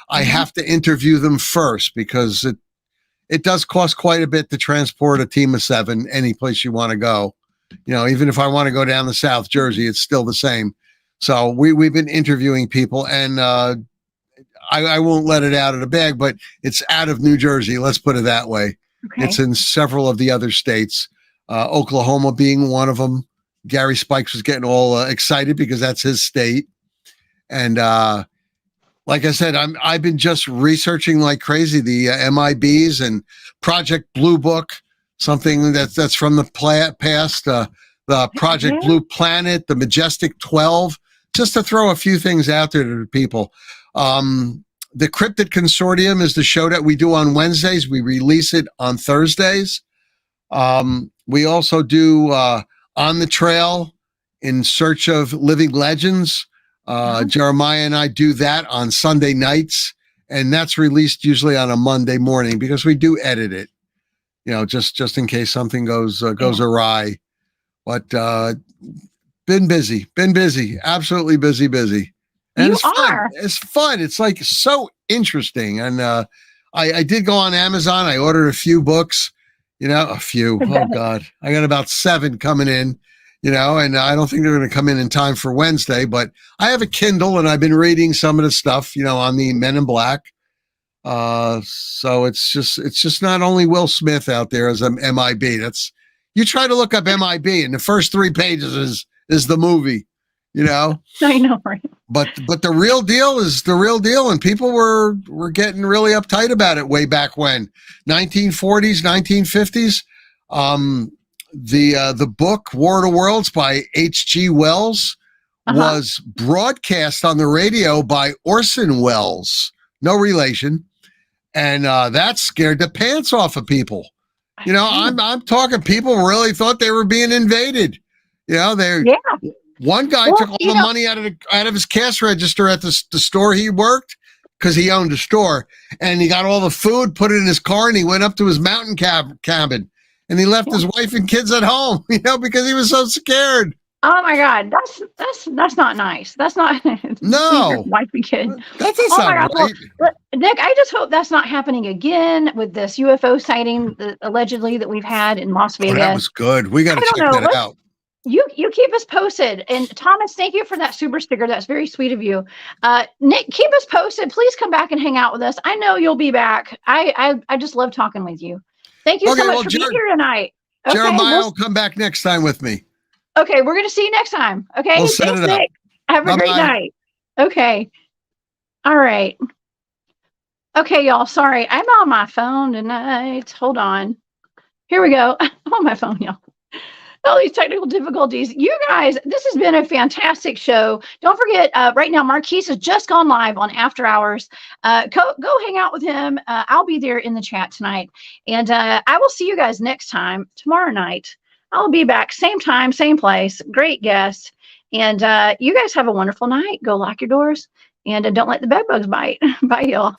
I have to interview them first because it does cost quite a bit to transport a team of 7 any place you want to go. Even if I want to go down to South Jersey, it's still the same. So we've been interviewing people, and I won't let it out of the bag, but it's out of New Jersey. Let's put it that way. Okay. It's in several of the other states. Oklahoma being one of them. Gary Spikes was getting all excited because that's his state. And like I said, I've been just researching like crazy the MIBs and Project Blue Book, something that's from the past, the Project Blue Planet, the Majestic 12, just to throw a few things out there to the people. The Cryptid Consortium is the show that we do on Wednesdays. We release it on Thursdays. We also do On the Trail in Search of Living Legends. Jerimiah and I do that on Sunday nights, and that's released usually on a Monday morning because we do edit it, just in case something goes awry. But been busy, absolutely busy. And it's fun. It's like so interesting. And I did go on Amazon. I ordered a few books. A few. Oh God, I got about 7 coming in, and I don't think they're going to come in time for Wednesday, but I have a Kindle and I've been reading some of the stuff, on the Men in Black. So it's just not only Will Smith out there as an MIB. You try to look up MIB, and the first 3 pages is the movie, you know. I know, right? But the real deal is the real deal, and people were getting really uptight about it way back when, 1940s, 1950s. The book War of the Worlds by H.G. Wells was broadcast on the radio by Orson Welles, no relation, and that scared the pants off of people. You know, I'm talking people really thought they were being invaded. You know, one guy took all the money out of his cash register at the store he worked, because he owned a store, and he got all the food, put it in his car, and he went up to his mountain cabin, and he left his wife and kids at home, you know, because he was so scared. Oh my God, that's not nice. That's not no wife and kid. That's not right. Well, Nick, I just hope that's not happening again with this UFO sighting allegedly that we've had in Las Vegas. That was good. We got to check that out. You keep us posted. And Thomas, thank you for that super sticker. That's very sweet of you. Nick, keep us posted. Please come back and hang out with us. I know you'll be back. I just love talking with you. Thank you so much for being here tonight. Okay, Jeremiah will come back next time with me. Okay, we're going to see you next time. Okay, we'll set it up. Nick. Have a great night. Okay. All right. Okay, y'all. Sorry, I'm on my phone tonight. Hold on. Here we go. I'm on my phone, y'all. All these technical difficulties. You guys, this has been a fantastic show. Don't forget, right now, Marquise has just gone live on After Hours. Go hang out with him. I'll be there in the chat tonight. And I will see you guys next time, tomorrow night. I'll be back, same time, same place. Great guest. And you guys have a wonderful night. Go lock your doors. And don't let the bed bugs bite. Bye, y'all.